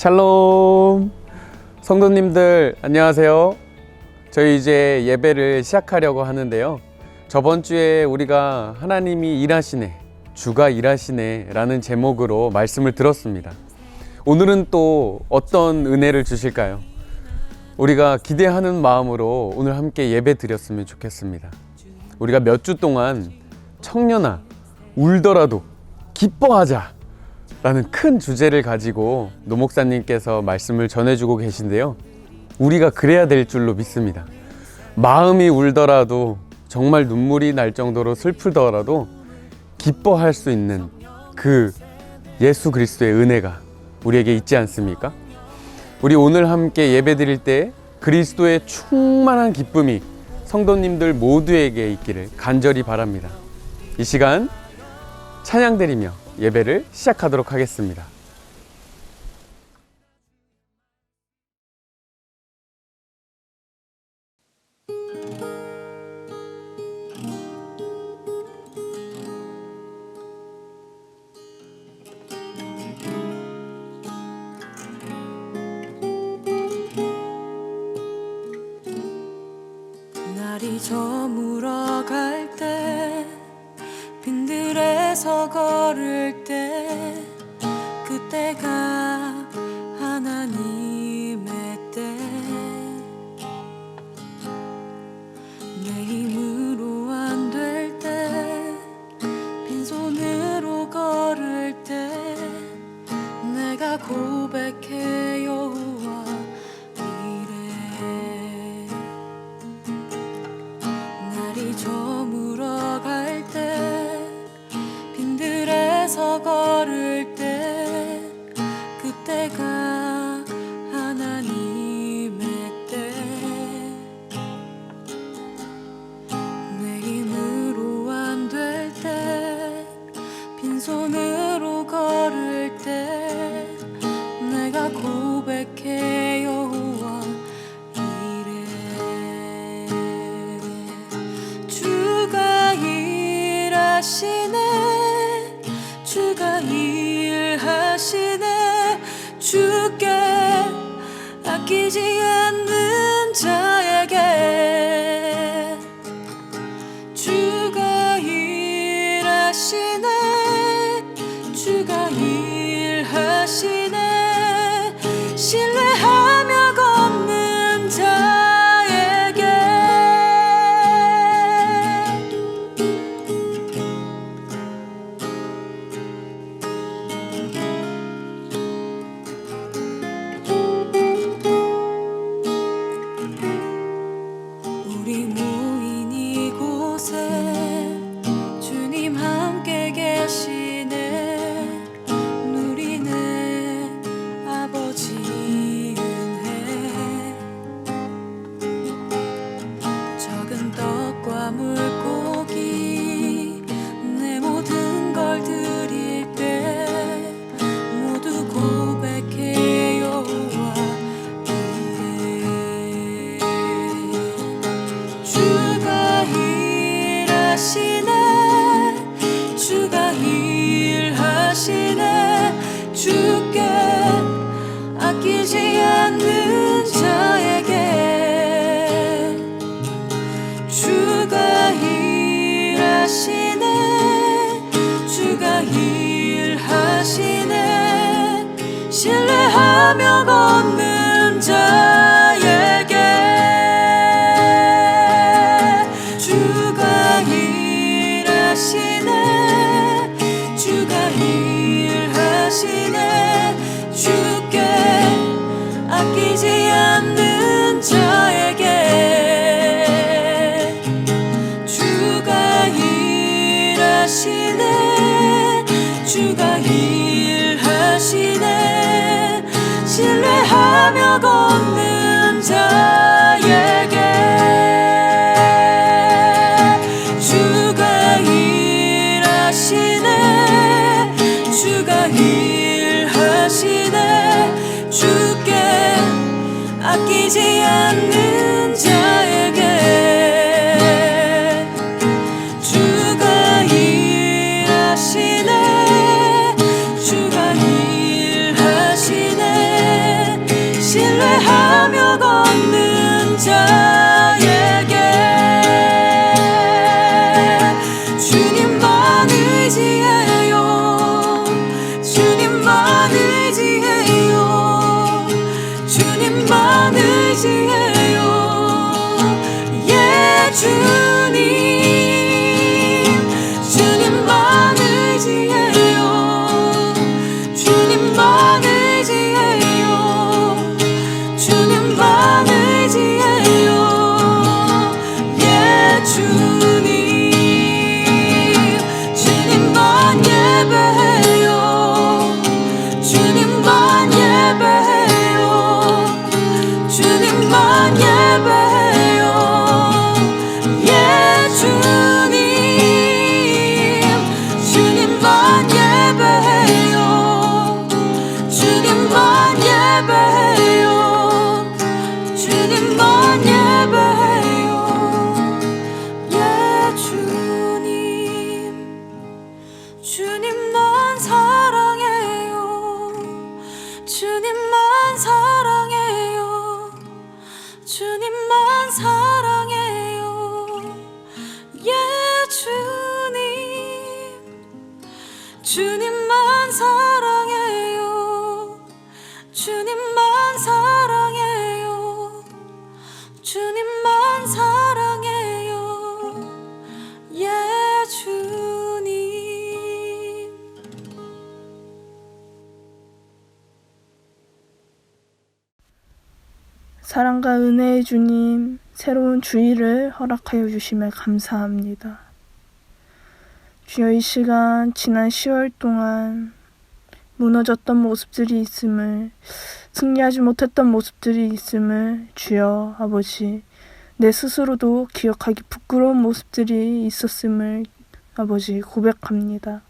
샬롬 성도님들 안녕하세요. 저희 이제 예배를 시작하려고 하는데요, 저번 주에 우리가 하나님이 일하시네, 주가 일하시네 라는 제목으로 말씀을 들었습니다. 오늘은 또 어떤 은혜를 주실까요? 우리가 기대하는 마음으로 오늘 함께 예배 드렸으면 좋겠습니다. 우리가 몇 주 동안 청년아 울더라도 기뻐하자 라는 큰 주제를 가지고 노 목사님께서 말씀을 전해주고 계신데요, 우리가 그래야 될 줄로 믿습니다. 마음이 울더라도, 정말 눈물이 날 정도로 슬프더라도 기뻐할 수 있는 그 예수 그리스도의 은혜가 우리에게 있지 않습니까? 우리 오늘 함께 예배 드릴 때 그리스도의 충만한 기쁨이 성도님들 모두에게 있기를 간절히 바랍니다. 이 시간 찬양 드리며 예배를 시작하도록 하겠습니다. 날이 저물어 갈 때, 빈들에서 걸을 때, 그때가 하나님의 때. 내 힘으로 안 될 때, 빈손으로 걸을 때, 내가 고백해 여호와 이래. 날이 저물어 갈 때, 빈들에서 걸을 때, 그때가 하나님의 때. 내 힘으로 안 될 때, 빈손으로 걸을 때, 내가 고백해 여호와 이래. 주가 일하시네, 주가 일하시네, 주께 아끼지 않는 자에게. 주가 일하시네, 주가 일하시네, 신뢰하며 걷는 자에게. 우리 모인 이곳에 주님 함께 계시네. 누리네 아버지 은혜. 적은 떡과 물고기, 내 모든 걸 드릴 때 모두 고백해 여호와 이래. 주가 일하시네, 주가 일하시네, 주께 아끼지 않는 자에게. 주가 일하시네, 주가 일하시네, 신뢰하며 걷는 자에게. 주가 일하시네, 주가 일하시네, 주께 아끼지 않는 자에게. 주가 일하시네, 주가 일하시네, 신뢰하며 걷는 자에게. 주가 일하시네, 주가 일하시네, 주께 아끼지 않는 자에게. 주가 일하시네, 주가 일하시네, 주님만 사랑해요. 주님만 사랑해요. 주님만 사랑해요. 예, 주님. 사랑과 은혜의 주님, 새로운 주일을 허락하여 주심에 감사합니다. 주여, 이 시간 지난 10월 동안 무너졌던 모습들이 있음을, 승리하지 못했던 모습들이 있음을 주여 아버지, 내 스스로도 기억하기 부끄러운 모습들이 있었음을 아버지 고백합니다.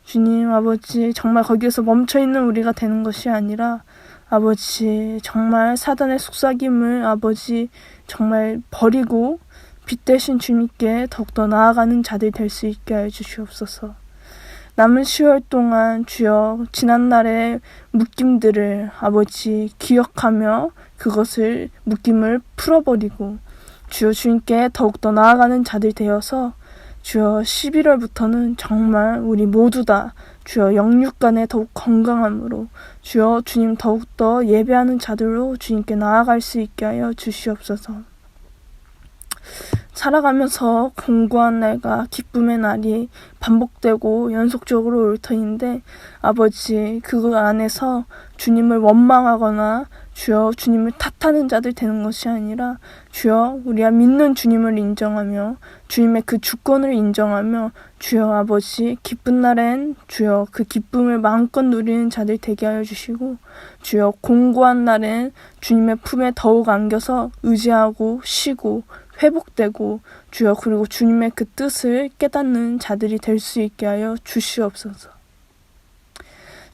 주님 아버지, 정말 거기에서 멈춰있는 우리가 되는 것이 아니라 아버지, 정말 사단의 속삭임을 아버지 정말 버리고 빛 대신 주님께 더욱더 나아가는 자들 될 수 있게 하여 주시옵소서. 남은 10월 동안 주여 지난날의 묶임들을 아버지 기억하며 그것을 묶임을 풀어버리고 주여 주님께 더욱더 나아가는 자들 되어서 주여 11월부터는 정말 우리 모두 다 주여 영육간에 더욱 건강함으로 주여 주님 더욱더 예배하는 자들로 주님께 나아갈 수 있게 하여 주시옵소서. 살아가면서 공고한 날과 기쁨의 날이 반복되고 연속적으로 올 터인데 아버지, 그거 안에서 주님을 원망하거나 주여 주님을 탓하는 자들 되는 것이 아니라 주여 우리가 믿는 주님을 인정하며 주님의 그 주권을 인정하며 주여 아버지, 기쁜 날엔 주여 그 기쁨을 마음껏 누리는 자들 되게 하여 주시고 주여 공고한 날엔 주님의 품에 더욱 안겨서 의지하고 쉬고 회복되고 주여 그리고 주님의 그 뜻을 깨닫는 자들이 될 수 있게 하여 주시옵소서.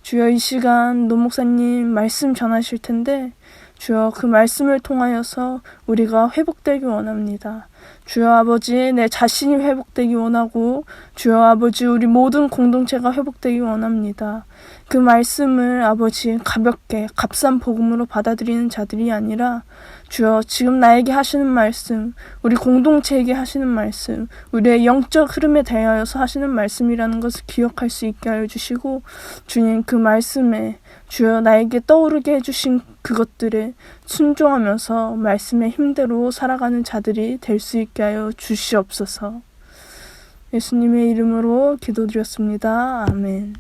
주여, 이 시간 노 목사님 말씀 전하실 텐데 주여 그 말씀을 통하여서 우리가 회복되기 원합니다. 주여 아버지, 내 자신이 회복되기 원하고 주여 아버지, 우리 모든 공동체가 회복되기 원합니다. 그 말씀을 아버지 가볍게 값싼 복음으로 받아들이는 자들이 아니라 주여 지금 나에게 하시는 말씀, 우리 공동체에게 하시는 말씀, 우리의 영적 흐름에 대하여서 하시는 말씀이라는 것을 기억할 수 있게 하여 주시고 주님 그 말씀에 주여 나에게 떠오르게 해주신 그것들에 순종하면서 말씀의 힘대로 살아가는 자들이 될 수 있게 하여 주시옵소서. 예수님의 이름으로 기도드렸습니다. 아멘.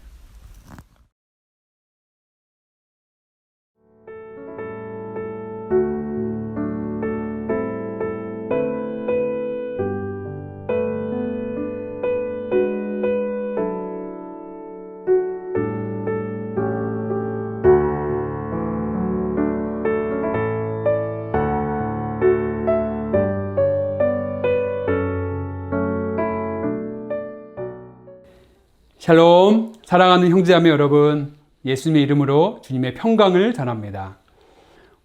샬롬, 사랑하는 형제자매 여러분, 예수님의 이름으로 주님의 평강을 전합니다.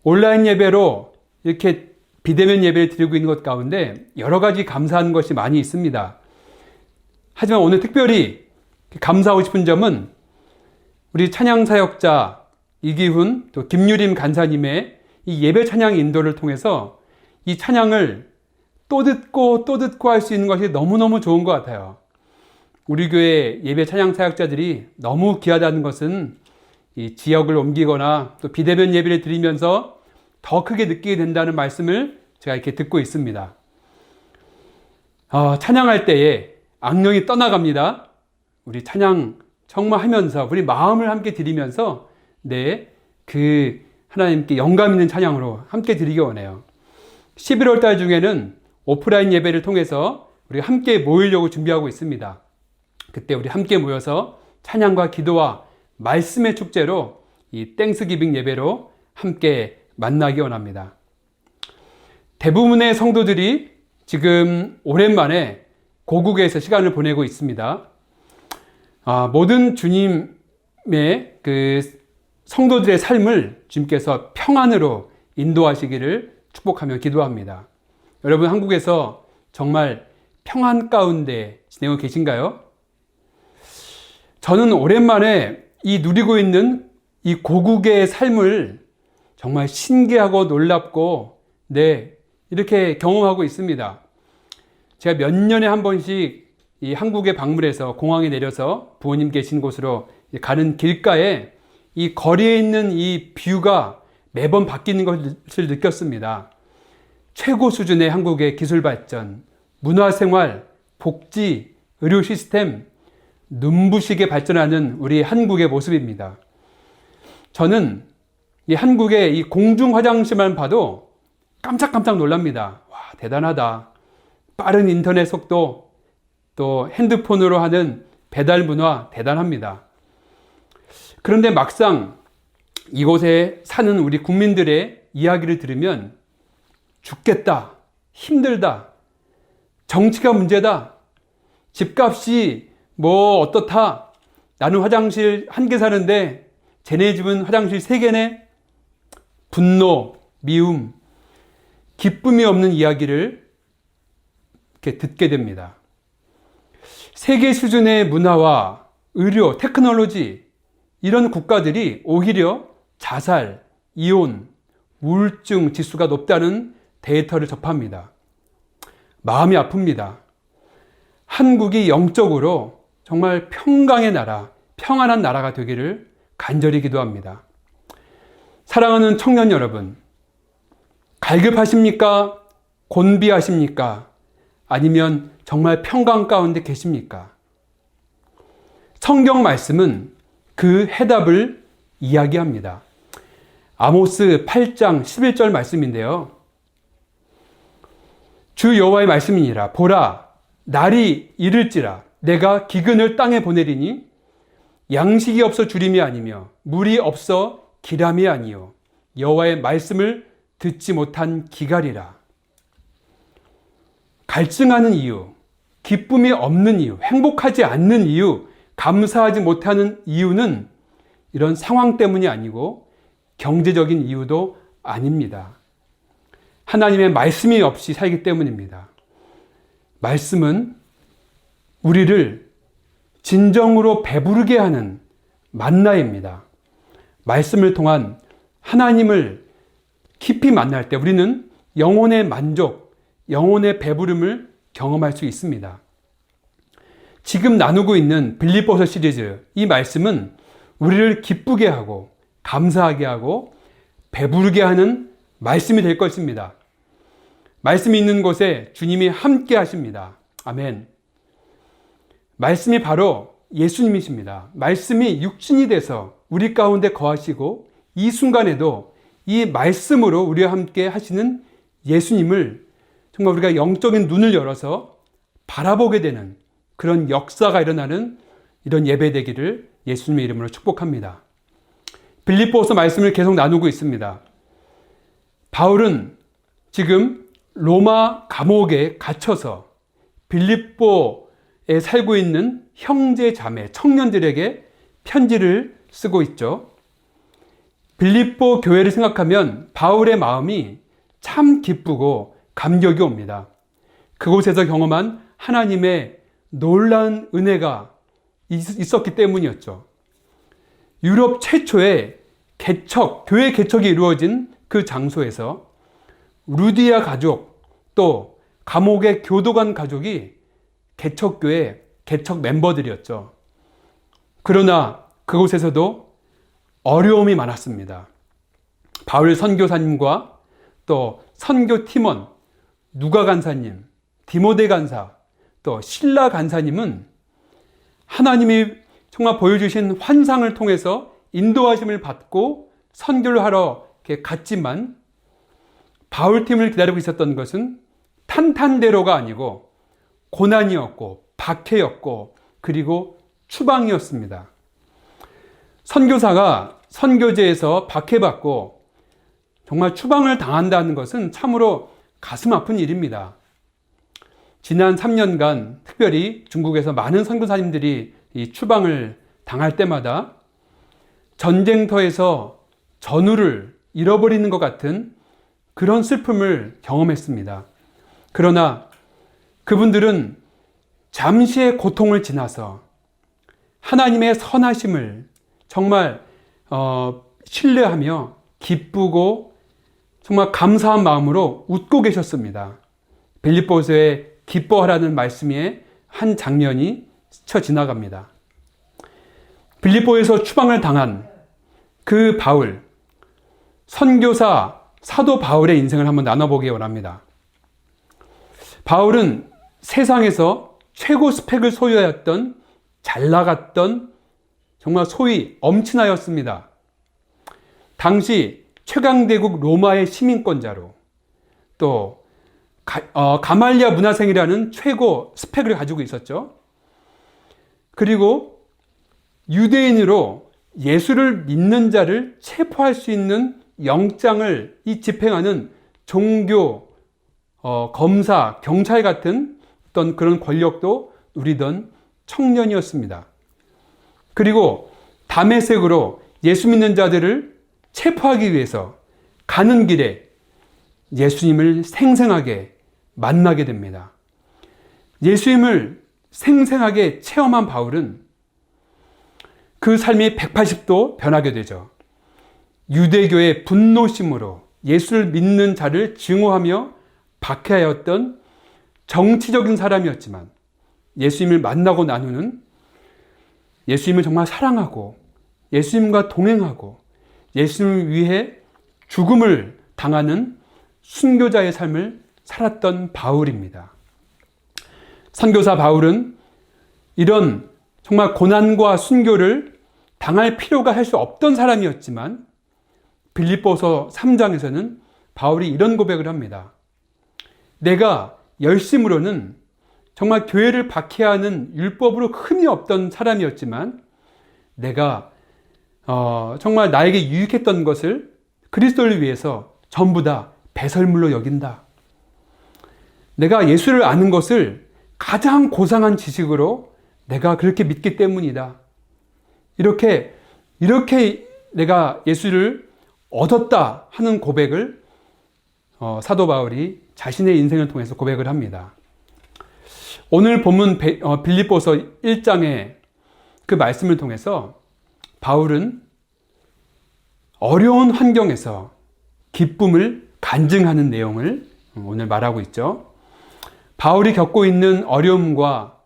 온라인 예배로 이렇게 비대면 예배를 드리고 있는 것 가운데 여러 가지 감사하는 것이 많이 있습니다. 하지만 오늘 특별히 감사하고 싶은 점은 우리 찬양 사역자 이기훈 또 김유림 간사님의 이 예배 찬양 인도를 통해서 이 찬양을 또 듣고 또 듣고 할 수 있는 것이 너무너무 좋은 것 같아요. 우리 교회 예배 찬양 사역자들이 너무 귀하다는 것은 이 지역을 옮기거나 또 비대면 예배를 드리면서 더 크게 느끼게 된다는 말씀을 제가 이렇게 듣고 있습니다. 찬양할 때에 악령이 떠나갑니다. 우리 찬양 정말 하면서 우리 마음을 함께 드리면서 그 하나님께 영감 있는 찬양으로 함께 드리기 원해요. 11월 달 중에는 오프라인 예배를 통해서 우리 함께 모이려고 준비하고 있습니다. 그때 우리 함께 모여서 찬양과 기도와 말씀의 축제로 이 땡스기빙 예배로 함께 만나기 원합니다. 대부분의 성도들이 지금 오랜만에 고국에서 시간을 보내고 있습니다. 모든 주님의 그 성도들의 삶을 주님께서 평안으로 인도하시기를 축복하며 기도합니다. 여러분, 한국에서 정말 평안 가운데 지내고 계신가요? 저는 오랜만에 이 누리고 있는 이 고국의 삶을 정말 신기하고 놀랍고 이렇게 경험하고 있습니다. 제가 몇 년에 한 번씩 이 한국에 방문해서 공항에 내려서 부모님 계신 곳으로 가는 길가에 이 거리에 있는 이 뷰가 매번 바뀌는 것을 느꼈습니다. 최고 수준의 한국의 기술 발전, 문화생활, 복지, 의료 시스템, 눈부시게 발전하는 우리 한국의 모습입니다. 저는 이 한국의 이 공중 화장실만 봐도 깜짝깜짝 놀랍니다. 와, 대단하다. 빠른 인터넷 속도, 또 핸드폰으로 하는 배달 문화 대단합니다. 그런데 막상 이곳에 사는 우리 국민들의 이야기를 들으면 죽겠다, 힘들다, 정치가 문제다, 집값이 뭐 어떻다, 나는 화장실 1개 사는데 쟤네 집은 화장실 3개네. 분노, 미움, 기쁨이 없는 이야기를 이렇게 듣게 됩니다. 세계 수준의 문화와 의료, 테크놀로지, 이런 국가들이 오히려 자살, 이혼, 우울증 지수가 높다는 데이터를 접합니다. 마음이 아픕니다. 한국이 영적으로 정말 평강의 나라, 평안한 나라가 되기를 간절히 기도합니다. 사랑하는 청년 여러분, 갈급하십니까? 곤비하십니까? 아니면 정말 평강 가운데 계십니까? 성경 말씀은 그 해답을 이야기합니다. 아모스 8장 11절 말씀인데요. 주 여호와의 말씀이니라. 보라, 날이 이를지라 내가 기근을 땅에 보내리니 양식이 없어 주림이 아니며 물이 없어 기람이 아니요 여호와의 말씀을 듣지 못한 기갈이라. 갈증하는 이유, 기쁨이 없는 이유, 행복하지 않는 이유, 감사하지 못하는 이유는 이런 상황 때문이 아니고 경제적인 이유도 아닙니다. 하나님의 말씀이 없이 살기 때문입니다. 말씀은 우리를 진정으로 배부르게 하는 만나입니다. 말씀을 통한 하나님을 깊이 만날 때 우리는 영혼의 만족, 영혼의 배부름을 경험할 수 있습니다. 지금 나누고 있는 빌립보서 시리즈, 이 말씀은 우리를 기쁘게 하고 감사하게 하고 배부르게 하는 말씀이 될 것입니다. 말씀이 있는 곳에 주님이 함께 하십니다. 아멘. 말씀이 바로 예수님이십니다. 말씀이 육신이 돼서 우리 가운데 거하시고 이 순간에도 이 말씀으로 우리와 함께 하시는 예수님을 정말 우리가 영적인 눈을 열어서 바라보게 되는 그런 역사가 일어나는 이런 예배 되기를 예수님의 이름으로 축복합니다. 빌립보서 말씀을 계속 나누고 있습니다. 바울은 지금 로마 감옥에 갇혀서 빌립보에 살고 있는 형제 자매, 청년들에게 편지를 쓰고 있죠. 빌립보 교회를 생각하면 바울의 마음이 참 기쁘고 감격이 옵니다. 그곳에서 경험한 하나님의 놀라운 은혜가 있었기 때문이었죠. 유럽 최초의 교회 개척이 이루어진 그 장소에서 루디아 가족, 또 감옥의 교도관 가족이 개척교회 개척 멤버들이었죠. 그러나 그곳에서도 어려움이 많았습니다. 바울 선교사님과 또 선교 팀원, 누가 간사님, 디모데 간사, 또 신라 간사님은 하나님이 정말 보여주신 환상을 통해서 인도하심을 받고 선교를 하러 갔지만 바울팀을 기다리고 있었던 것은 탄탄대로가 아니고 고난이었고 박해였고 그리고 추방이었습니다. 선교사가 선교제에서 박해받고 정말 추방을 당한다는 것은 참으로 가슴 아픈 일입니다. 지난 3년간 특별히 중국에서 많은 선교사님들이 이 추방을 당할 때마다 전쟁터에서 전우를 잃어버리는 것 같은 그런 슬픔을 경험했습니다. 그러나 그분들은 잠시의 고통을 지나서 하나님의 선하심을 정말 신뢰하며 기쁘고 정말 감사한 마음으로 웃고 계셨습니다. 빌립보서에 기뻐하라는 말씀에 한 장면이 스쳐 지나갑니다. 빌립보에서 추방을 당한 그 바울, 선교사 사도 바울의 인생을 한번 나눠보기 원합니다. 바울은 세상에서 최고 스펙을 소유하였던 잘 나갔던 정말 소위 엄친아였습니다. 당시 최강대국 로마의 시민권자로 또 가말리아 문화생이라는 최고 스펙을 가지고 있었죠. 그리고 유대인으로 예수를 믿는 자를 체포할 수 있는 영장을 집행하는 종교, 검사, 경찰 같은 어떤 그런 권력도 누리던 청년이었습니다. 그리고 다메섹으로 예수 믿는 자들을 체포하기 위해서 가는 길에 예수님을 생생하게 만나게 됩니다. 예수님을 생생하게 체험한 바울은 그 삶이 180도 변하게 되죠. 유대교의 분노심으로 예수를 믿는 자를 증오하며 박해하였던 정치적인 사람이었지만 예수님을 만나고 난 후는 예수님을 정말 사랑하고 예수님과 동행하고 예수님을 위해 죽음을 당하는 순교자의 삶을 살았던 바울입니다. 선교사 바울은 이런 정말 고난과 순교를 당할 필요가 할 수 없던 사람이었지만 빌립보서 3장에서는 바울이 이런 고백을 합니다. 내가 열심으로는 정말 교회를 박해하는 율법으로 흠이 없던 사람이었지만 내가 정말 나에게 유익했던 것을 그리스도를 위해서 전부 다 배설물로 여긴다. 내가 예수를 아는 것을 가장 고상한 지식으로 내가 그렇게 믿기 때문이다. 이렇게 내가 예수를 얻었다 하는 고백을 사도 바울이 자신의 인생을 통해서 고백을 합니다. 오늘 본문 빌립보서 1장의 그 말씀을 통해서 바울은 어려운 환경에서 기쁨을 간증하는 내용을 오늘 말하고 있죠. 바울이 겪고 있는 어려움과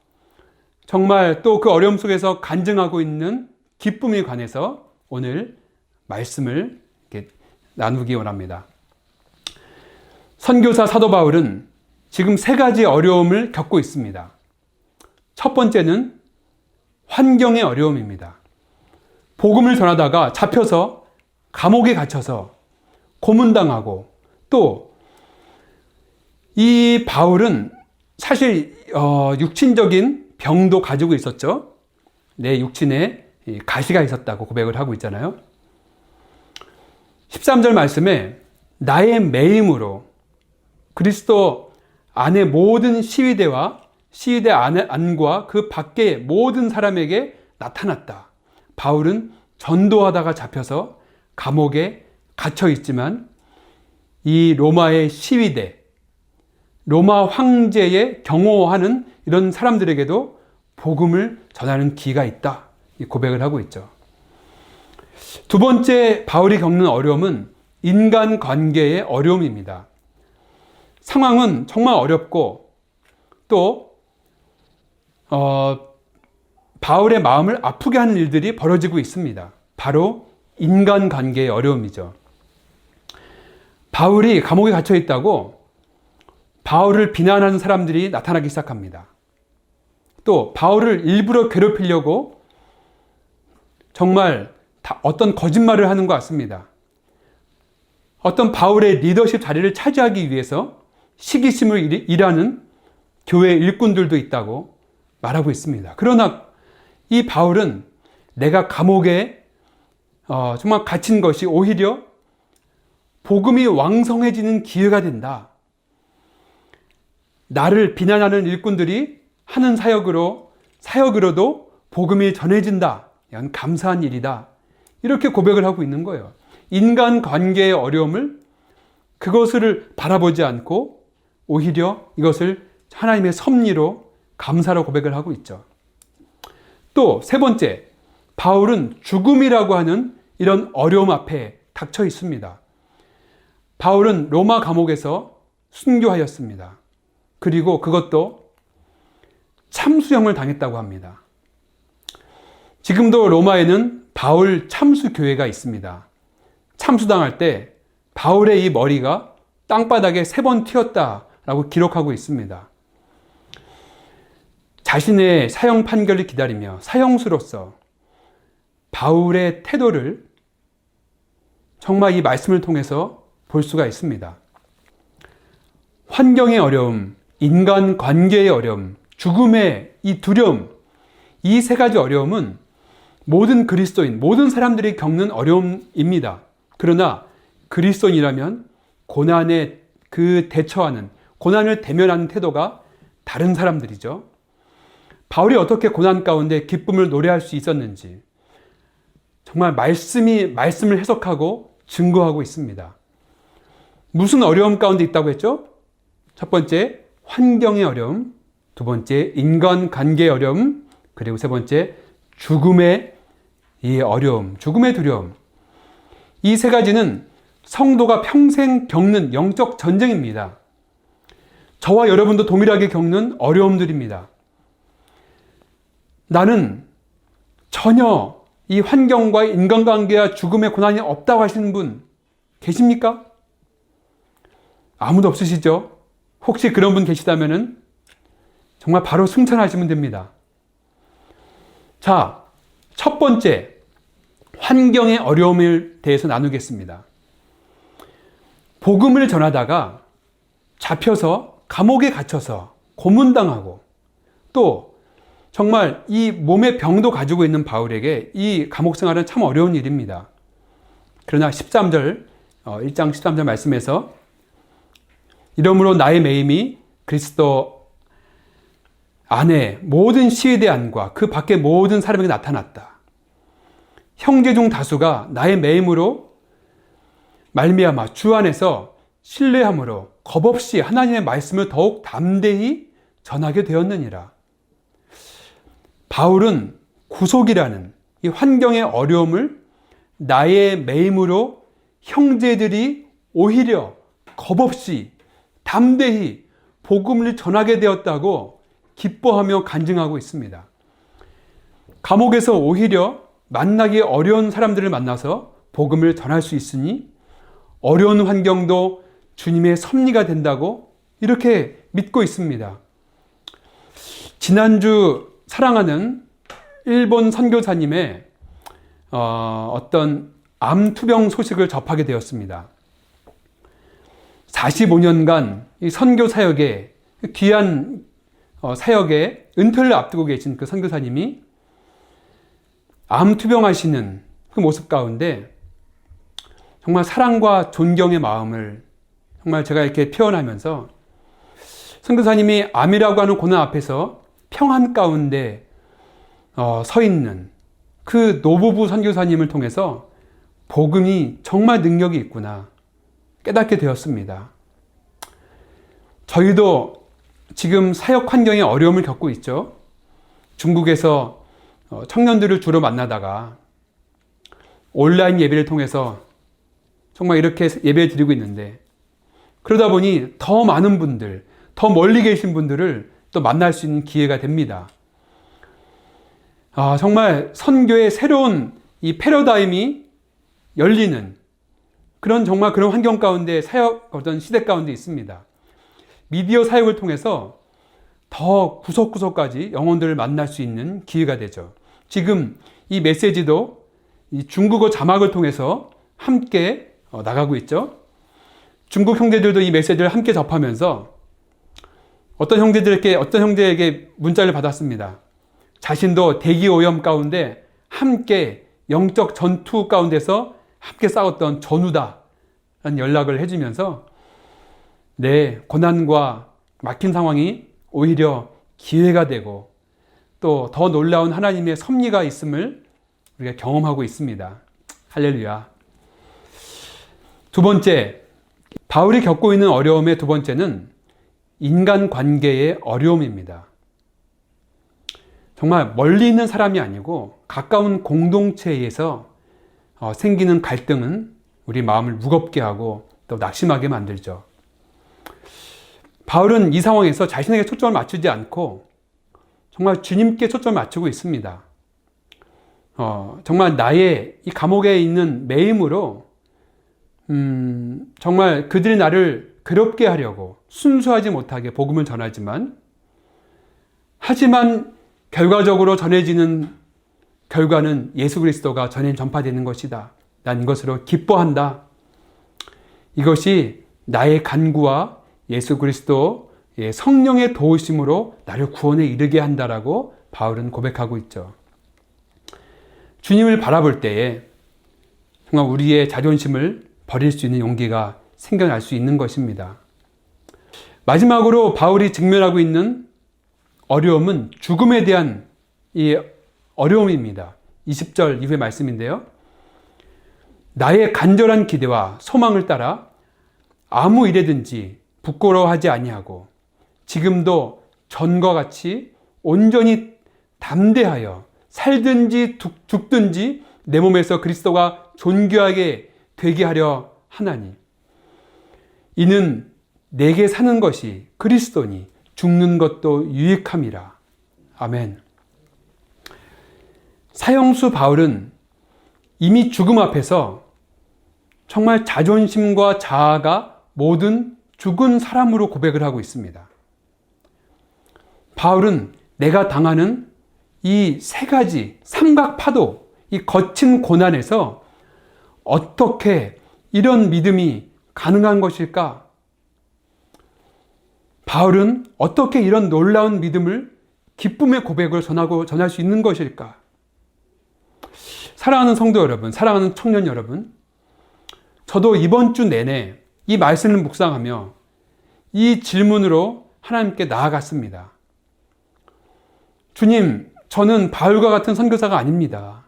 정말 또 그 어려움 속에서 간증하고 있는 기쁨에 관해서 오늘 말씀을 이렇게 나누기 원합니다. 선교사 사도 바울은 지금 3가지 어려움을 겪고 있습니다. 첫 번째는 환경의 어려움입니다. 복음을 전하다가 잡혀서 감옥에 갇혀서 고문당하고 또 이 바울은 사실 육신적인 병도 가지고 있었죠. 내 육신에 가시가 있었다고 고백을 하고 있잖아요. 13절 말씀에 나의 매임으로 그리스도 안의 모든 시위대와 시위대 안과 그 밖의 모든 사람에게 나타났다. 바울은 전도하다가 잡혀서 감옥에 갇혀 있지만 이 로마의 시위대, 로마 황제의 경호하는 이런 사람들에게도 복음을 전하는 기가 있다. 이 고백을 하고 있죠. 두 번째 바울이 겪는 어려움은 인간관계의 어려움입니다. 상황은 정말 어렵고 또 바울의 마음을 아프게 하는 일들이 벌어지고 있습니다. 바로 인간관계의 어려움이죠. 바울이 감옥에 갇혀 있다고 바울을 비난하는 사람들이 나타나기 시작합니다. 또 바울을 일부러 괴롭히려고 정말 어떤 거짓말을 하는 것 같습니다. 어떤 바울의 리더십 자리를 차지하기 위해서 시기심을 일하는 교회 일꾼들도 있다고 말하고 있습니다. 그러나 이 바울은 내가 감옥에 정말 갇힌 것이 오히려 복음이 왕성해지는 기회가 된다. 나를 비난하는 일꾼들이 하는 사역으로도 복음이 전해진다. 이건 감사한 일이다. 이렇게 고백을 하고 있는 거예요. 인간관계의 어려움을 그것을 바라보지 않고 오히려 이것을 하나님의 섭리로 감사로 고백을 하고 있죠. 또 세 번째, 바울은 죽음이라고 하는 이런 어려움 앞에 닥쳐 있습니다. 바울은 로마 감옥에서 순교하였습니다. 그리고 그것도 참수형을 당했다고 합니다. 지금도 로마에는 바울 참수교회가 있습니다. 참수당할 때 바울의 이 머리가 땅바닥에 3번 튀었다라고 기록하고 있습니다. 자신의 사형 판결을 기다리며 사형수로서 바울의 태도를 정말 이 말씀을 통해서 볼 수가 있습니다. 환경의 어려움, 인간 관계의 어려움, 죽음의 이 두려움, 이 3가지 어려움은 모든 그리스도인, 모든 사람들이 겪는 어려움입니다. 그러나 그리스도인이라면 고난에 대처하는, 고난을 대면하는 태도가 다른 사람들이죠. 바울이 어떻게 고난 가운데 기쁨을 노래할 수 있었는지 정말 말씀을 해석하고 증거하고 있습니다. 무슨 어려움 가운데 있다고 했죠? 첫 번째, 환경의 어려움. 두 번째, 인간관계의 어려움. 그리고 세 번째, 죽음의 이 어려움, 죽음의 두려움. 이 3가지는 성도가 평생 겪는 영적 전쟁입니다. 저와 여러분도 동일하게 겪는 어려움들입니다. 나는 전혀 이 환경과 인간관계와 죽음의 고난이 없다고 하시는 분 계십니까? 아무도 없으시죠? 혹시 그런 분 계시다면 정말 바로 승천하시면 됩니다. 자, 첫 번째, 환경의 어려움에 대해서 나누겠습니다. 복음을 전하다가 잡혀서 감옥에 갇혀서 고문당하고 또 정말 이 몸의 병도 가지고 있는 바울에게 이 감옥 생활은 참 어려운 일입니다. 그러나 13절, 1장 13절 말씀에서 이러므로 나의 매임이 그리스도 안에 모든 시위대 안과 그 밖의 모든 사람에게 나타났다. 형제 중 다수가 나의 매임으로 말미암아 주 안에서 신뢰함으로 겁없이 하나님의 말씀을 더욱 담대히 전하게 되었느니라. 바울은 구속이라는 이 환경의 어려움을 나의 매임으로 형제들이 오히려 겁없이 담대히 복음을 전하게 되었다고 기뻐하며 간증하고 있습니다. 감옥에서 오히려 만나기 어려운 사람들을 만나서 복음을 전할 수 있으니 어려운 환경도 주님의 섭리가 된다고 이렇게 믿고 있습니다. 지난주 사랑하는 일본 선교사님의 어떤 암 투병 소식을 접하게 되었습니다. 45년간 이 선교 사역에 귀한 사역에 은퇴를 앞두고 계신 그 선교사님이 암 투병하시는 그 모습 가운데 정말 사랑과 존경의 마음을 정말 제가 이렇게 표현하면서 선교사님이 암이라고 하는 고난 앞에서 평안 가운데 서 있는 그 노부부 선교사님을 통해서 복음이 정말 능력이 있구나 깨닫게 되었습니다. 저희도 지금 사역 환경에 어려움을 겪고 있죠. 중국에서 청년들을 주로 만나다가 온라인 예배를 통해서 정말 이렇게 예배를 드리고 있는데 그러다 보니 더 많은 분들, 더 멀리 계신 분들을 또 만날 수 있는 기회가 됩니다. 정말 선교의 새로운 이 패러다임이 열리는 정말 그런 환경 가운데 어떤 시대 가운데 있습니다. 미디어 사역을 통해서 더 구석구석까지 영혼들을 만날 수 있는 기회가 되죠. 지금 이 메시지도 이 중국어 자막을 통해서 함께 나가고 있죠. 중국 형제들도 이 메시지를 함께 접하면서 어떤 형제에게 문자를 받았습니다. 자신도 대기 오염 가운데 함께 영적 전투 가운데서 함께 싸웠던 전우다 라는 연락을 해주면서 고난과 막힌 상황이 오히려 기회가 되고 또 더 놀라운 하나님의 섭리가 있음을 우리가 경험하고 있습니다. 할렐루야. 두 번째, 바울이 겪고 있는 어려움의 두 번째는 인간관계의 어려움입니다. 정말 멀리 있는 사람이 아니고 가까운 공동체에서 생기는 갈등은 우리 마음을 무겁게 하고 또 낙심하게 만들죠. 바울은 이 상황에서 자신에게 초점을 맞추지 않고 정말 주님께 초점을 맞추고 있습니다. 정말 나의 이 감옥에 있는 매임으로 정말 그들이 나를 괴롭게 하려고 순수하지 못하게 복음을 전하지만 결과적으로 전해지는 결과는 예수 그리스도가 전파되는 것이다. 난 이것으로 기뻐한다. 이것이 나의 간구와 예수 그리스도 성령의 도우심으로 나를 구원에 이르게 한다라고 바울은 고백하고 있죠. 주님을 바라볼 때에 정말 우리의 자존심을 버릴 수 있는 용기가 생겨날 수 있는 것입니다. 마지막으로 바울이 직면하고 있는 어려움은 죽음에 대한 이 어려움입니다. 20절 이후의 말씀인데요. 나의 간절한 기대와 소망을 따라 아무 일에든지 부끄러워하지 아니하고 지금도 전과 같이 온전히 담대하여 살든지 죽든지 내 몸에서 그리스도가 존귀하게 되게 하려 하나니 이는 내게 사는 것이 그리스도니 죽는 것도 유익함이라. 아멘. 사형수 바울은 이미 죽음 앞에서 정말 자존심과 자아가 모든 죽은 사람으로 고백을 하고 있습니다. 바울은 내가 당하는 이 세 가지 삼각파도, 이 거친 고난에서 어떻게 이런 믿음이 가능한 것일까? 바울은 어떻게 이런 놀라운 믿음을 기쁨의 고백을 전할 수 있는 것일까? 사랑하는 성도 여러분, 사랑하는 청년 여러분, 저도 이번 주 내내 이 말씀을 묵상하며 이 질문으로 하나님께 나아갔습니다. 주님, 저는 바울과 같은 선교사가 아닙니다.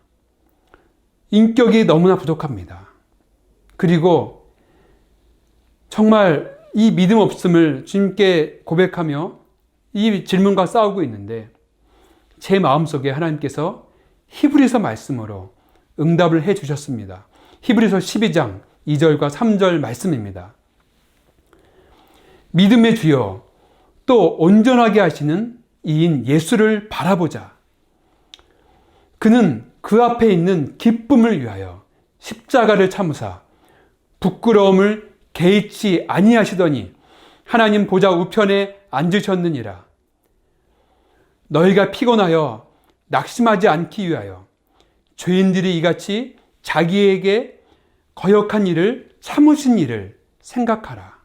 인격이 너무나 부족합니다. 그리고 정말 이 믿음 없음을 주님께 고백하며 이 질문과 싸우고 있는데 제 마음속에 하나님께서 히브리서 말씀으로 응답을 해 주셨습니다. 히브리서 12장 2절과 3절 말씀입니다. 믿음의 주여 또 온전하게 하시는 이인 예수를 바라보자. 그는 그 앞에 있는 기쁨을 위하여 십자가를 참으사 부끄러움을 개의치 아니하시더니 하나님 보좌 우편에 앉으셨느니라. 너희가 피곤하여 낙심하지 않기 위하여 죄인들이 이같이 자기에게 거역한 일을 참으신 일을 생각하라.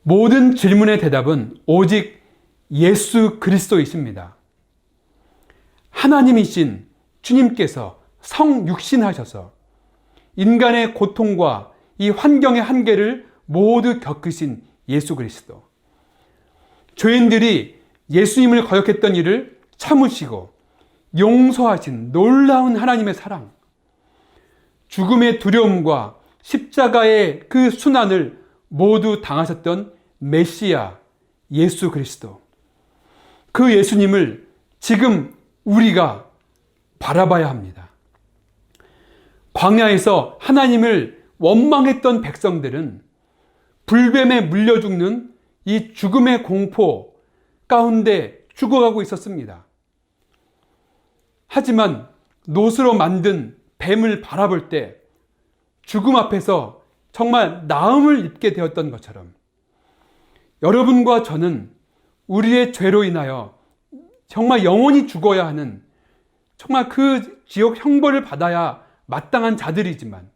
모든 질문의 대답은 오직 예수 그리스도이십니다. 하나님이신 주님께서 성육신하셔서 인간의 고통과 이 환경의 한계를 모두 겪으신 예수 그리스도. 죄인들이 예수님을 거역했던 일을 참으시고 용서하신 놀라운 하나님의 사랑. 죽음의 두려움과 십자가의 그 순환을 모두 당하셨던 메시아 예수 그리스도. 그 예수님을 지금 우리가 바라봐야 합니다. 광야에서 하나님을 원망했던 백성들은 불뱀에 물려 죽는 이 죽음의 공포 가운데 죽어가고 있었습니다. 하지만 놋으로 만든 뱀을 바라볼 때 죽음 앞에서 정말 나음을 입게 되었던 것처럼 여러분과 저는 우리의 죄로 인하여 정말 영원히 죽어야 하는 정말 그 지옥 형벌을 받아야 마땅한 자들이지만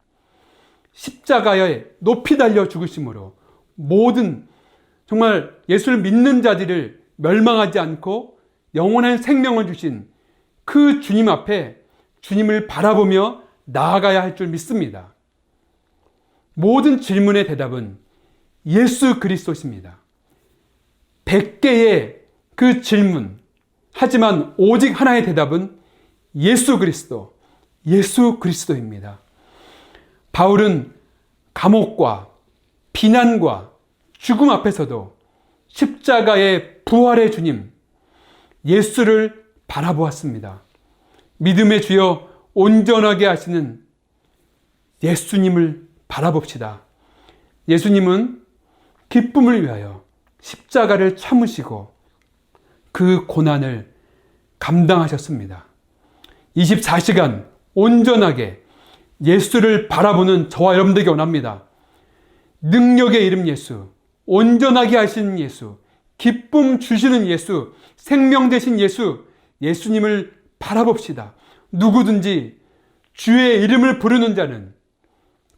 십자가에 높이 달려 죽으심으로 모든 정말 예수를 믿는 자들을 멸망하지 않고 영원한 생명을 주신 그 주님 앞에 주님을 바라보며 나아가야 할 줄 믿습니다. 모든 질문의 대답은 예수 그리스도십니다. 100개의 그 질문, 하지만 오직 하나의 대답은 예수 그리스도, 예수 그리스도입니다. 바울은 감옥과 비난과 죽음 앞에서도 십자가의 부활의 주님, 예수를 바라보았습니다. 믿음의 주여 온전하게 하시는 예수님을 바라봅시다. 예수님은 기쁨을 위하여 십자가를 참으시고 그 고난을 감당하셨습니다. 24시간 온전하게 예수를 바라보는 저와 여러분들에게 원합니다. 능력의 이름 예수, 온전하게 하시는 예수, 기쁨 주시는 예수, 생명 되신 예수, 예수님을 바라봅시다. 누구든지 주의 이름을 부르는 자는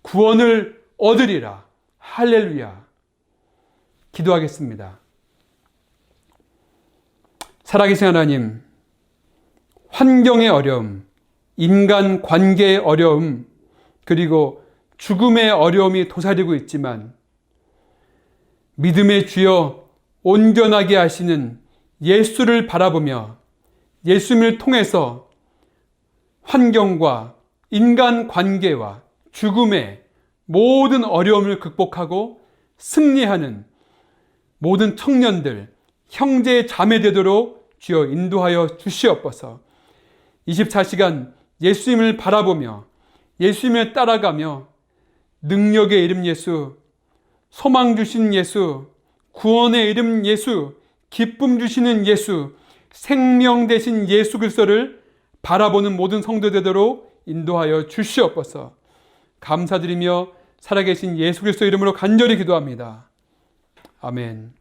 구원을 얻으리라. 할렐루야. 기도하겠습니다. 살아계신 하나님, 환경의 어려움, 인간 관계의 어려움, 그리고 죽음의 어려움이 도사리고 있지만 믿음의 주여 온전하게 하시는 예수를 바라보며 예수님을 통해서 환경과 인간 관계와 죽음의 모든 어려움을 극복하고 승리하는 모든 청년들, 형제 자매 되도록 주여 인도하여 주시옵소서. 24시간 예수님을 바라보며 예수님을 따라가며 능력의 이름 예수, 소망 주신 예수, 구원의 이름 예수, 기쁨 주시는 예수, 생명 되신 예수 그리스도를 바라보는 모든 성도 되도록 인도하여 주시옵소서. 감사드리며 살아계신 예수 그리스도 이름으로 간절히 기도합니다. 아멘.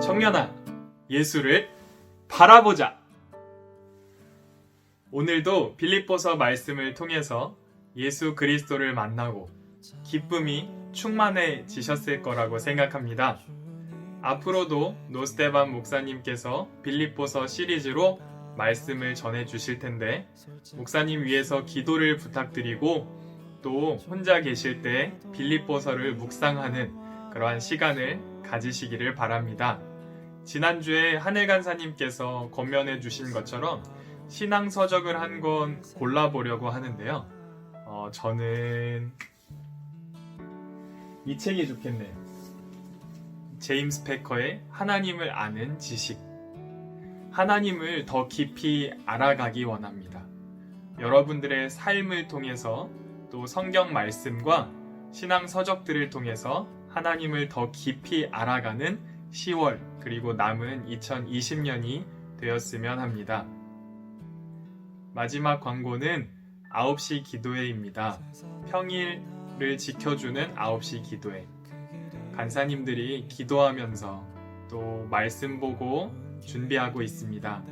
청년아, 예수를 바라보자. 오늘도 빌립보서 말씀을 통해서 예수 그리스도를 만나고 기쁨이 충만해지셨을 거라고 생각합니다. 앞으로도 노스테반 목사님께서 빌립보서 시리즈로 말씀을 전해 주실 텐데 목사님 위해서 기도를 부탁드리고 또 혼자 계실 때 빌립보서를 묵상하는 그러한 시간을 가지시기를 바랍니다. 지난주에 하늘 간사님께서 권면해 주신 것처럼 신앙 서적을 한 권 골라보려고 하는데요. 저는 이 책이 좋겠네요. 제임스 패커의 하나님을 아는 지식. 하나님을 더 깊이 알아가기 원합니다. 여러분들의 삶을 통해서 또 성경 말씀과 신앙 서적들을 통해서 하나님을 더 깊이 알아가는 10월 그리고 남은 2020년이 되었으면 합니다. 마지막 광고는 9시 기도회입니다. 평일을 지켜주는 9시 기도회. 간사님들이 기도하면서 또 말씀 보고 준비하고 있습니다.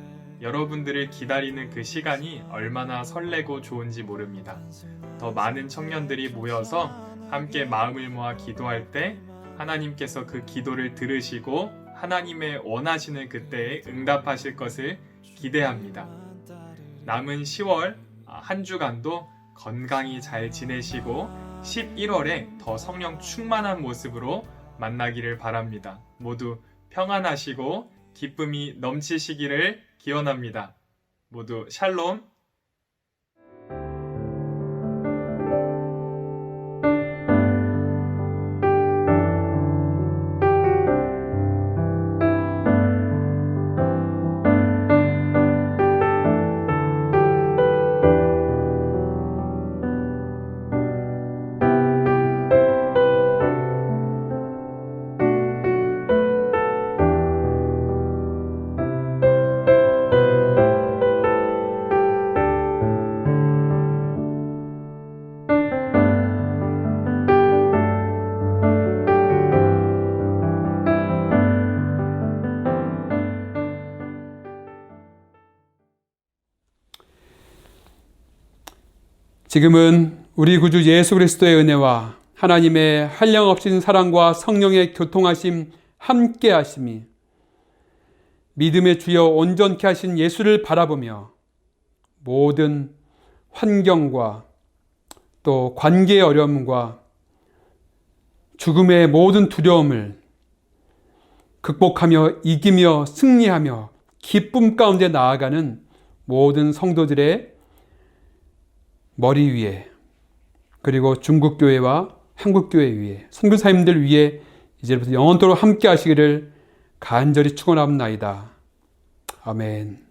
여러분들을 기다리는 그 시간이 얼마나 설레고 좋은지 모릅니다. 더 많은 청년들이 모여서 함께 마음을 모아 기도할 때 하나님께서 그 기도를 들으시고 하나님의 원하시는 그때에 응답하실 것을 기대합니다. 남은 10월 한 주간도 건강히 잘 지내시고 11월에 더 성령 충만한 모습으로 만나기를 바랍니다. 모두 평안하시고 기쁨이 넘치시기를 기원합니다. 모두 샬롬. 지금은 우리 구주 예수 그리스도의 은혜와 하나님의 한량없인 사랑과 성령의 교통하심 함께 하심이 믿음의 주여 온전케 하신 예수를 바라보며 모든 환경과 또 관계의 어려움과 죽음의 모든 두려움을 극복하며 이기며 승리하며 기쁨 가운데 나아가는 모든 성도들의 머리 위에, 그리고 중국교회와 한국교회 위에, 선교사님들 위에 이제부터 영원토록 함께 하시기를 간절히 축원합니다. 아멘.